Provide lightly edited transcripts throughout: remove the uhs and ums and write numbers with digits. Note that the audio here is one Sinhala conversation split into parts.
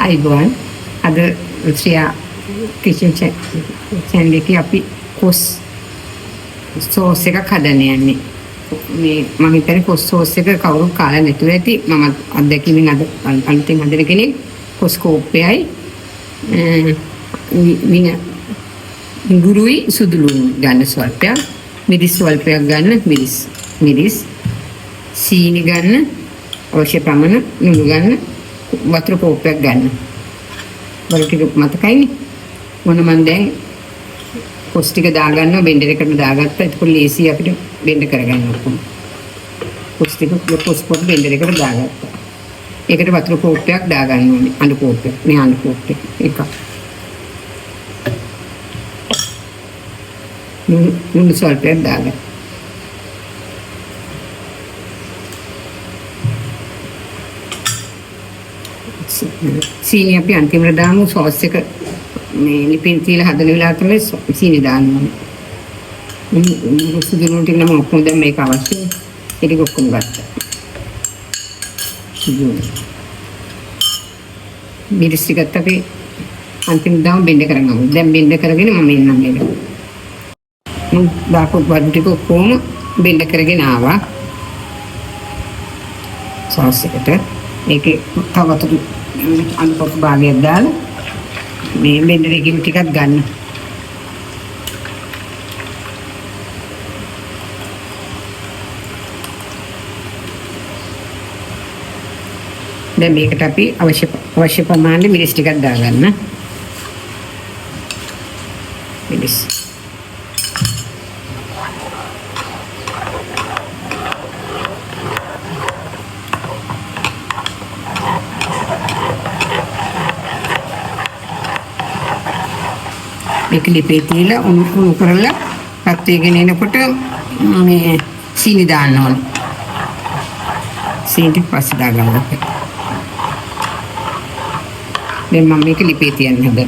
අයිබෝන් අද ශ්‍රියා කිචන් චැනල් එකේ අපි කොස් සෝස් එකක් හදන්න යන්නේ. මේ මම හිතන්නේ කොස් සෝස් එක කවුරු කාලා නැතුව ඇති. මම අත්දැකීමෙන් අද අලුතෙන් හදන කෙනෙක්. කොස් කෝප්පයයි ගුරුයි සුදුලු ගන්න ස්වල්පයක්. මිරිස් ස්වල්පයක් ගන්න. මිරිස් සීනි ගන්න. අවශ්‍ය ප්‍රමාණ ලුණු ගන්න. වතුර කෝප්පයක් ගන්න. වල ටික මතකයිනේ. මොන මන් දැන් කොස් ටික දාගන්නවා බෙන්ඩර් එකට දාගත්තා. එතකොට ලේසි අපිට බෙන්ඩ් කරගන්න ඕන. කොස් ටික කොස් පොත් බෙන්ඩර් එකට දාගත්තා. ඒකට වතුර කෝප්පයක් දාගන්න ඕනේ. අඬ කෝප්පයක්. මේ අඬ කෝප්පේ එකක්. ලුණු ස්වල්පයක් දාගන්න. සීනි අපි අන්තිමට දාමු. සෝස් එක මේ ලිපින් තියලා හදන වෙලාව තමයි සීනි දාන්න ඕනේ. සුදුලු ටික නම් ඔක්කොම දැන් මේක අවශ්‍යයි. ඒක ඔක්කොම ගත්තා. මිරිස් ටිකත් අපි අන්තිමට දාමු බෙන්ඩ් කරගමු. දැන් බෙන්ඩ් කරගෙන මම එන්නම් මේක. දාපු වඩු ටික ඔක්කොම බෙන්ඩ් කරගෙන ආවා. සෝස් එකට ඒකේ තව වතුර අනුපොත් භාගයක් දාලා මේ බෙන්ඩර් එකකින් ටිකක් ගන්න. දැන් මේකට අපි අවශ්‍ය ප්‍රමාණය මිරිස් ටිකක් දාගන්න. මිරිස් මේක ලිපේ තියලා උණු කරලා රත් වෙගෙන එනකොට මේ සීනි දාන්න ඕනේ. සීනි පස්සේ දාගන්න. දැන් මම මේක ලිපේ තියන්න හදා.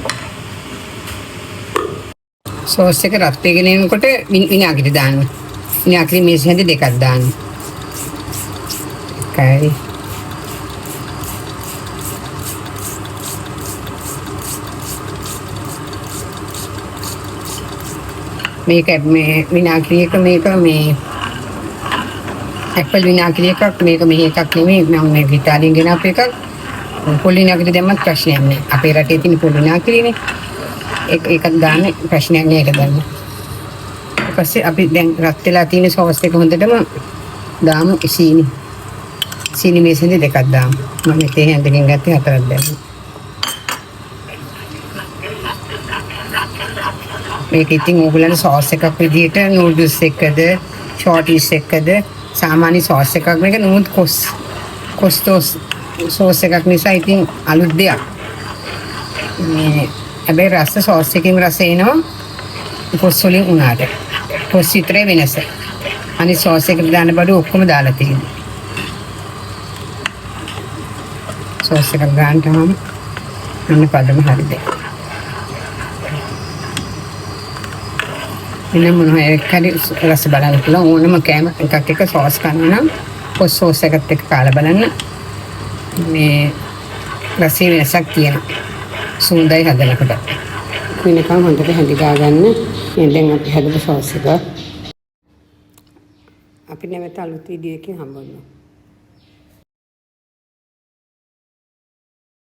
සෝස් එක රත් වෙගෙන එනකොට විනාගිරි දාන්න. විනාගිරි මේස හැඳ දෙකක් දාන්න. එකයි මේක මේ විනාගිරි එක මේක මේ ඇපල් විනාගිරි එකක් මේක මෙහි එකක් නෙමෙයි මම මේ ඉතාලියෙන් ගෙනාපු එකක්. පොල් විනාගිරි දැම්මත් ප්‍රශ්නයක් නෑ. අපේ රටේ තියෙන පොල් විනාගිරිනේ. ඒකක් දාන්න ප්‍රශ්නයක් නෑ. ඒක දාන්න. ඊට පස්සේ අපි දැන් රත් වෙලා තියෙන සෝස් එක හොඳටම දාමු. සීනි මේසෙන් දෙකක් දාමු. මම තේ හැන්දකින් ගත්තේ හතරක් දැම්මා. මේක ඉතින් ඕගොල්ලන්ට සෝස් එකක් විදියට නූඩල්ස් එකද ෂෝටිස් එකද සාමාන්‍ය සෝස් එකක් මේක නුඹ කොස් සෝස් එකක් නිසා ඉතින් අලුත් දෙයක්. මේ හැබැයි රස සෝස් එකකින් රස එනවා කොස් වලින් උනාට. කොස් විතරේ වෙනස. අනිත් සෝස් එකට දාන්න බඩු ඔක්කොම දාලා තියෙනවා. සෝස් එකක් ගන්න තමයි අන්න පදම හරිද. ඉතින් මොනවා හරි රස බලන්න පුළුවන් ඕනම කෑම එකක් එක සෝස් ගන්න නම් කොස් සෝස් එකත් එක්ක කාලා බලන්න මේ රසයේ වෙනසක් තියෙනවා. සුන්දරයි හදනකොට. වෙනකම් හොඳට හැඳි ගන්න. දැන් අපි හදපු සෝස් එක අපි නැවත අලුත් වීඩියෝ එකකින් හම්බ වෙනවා.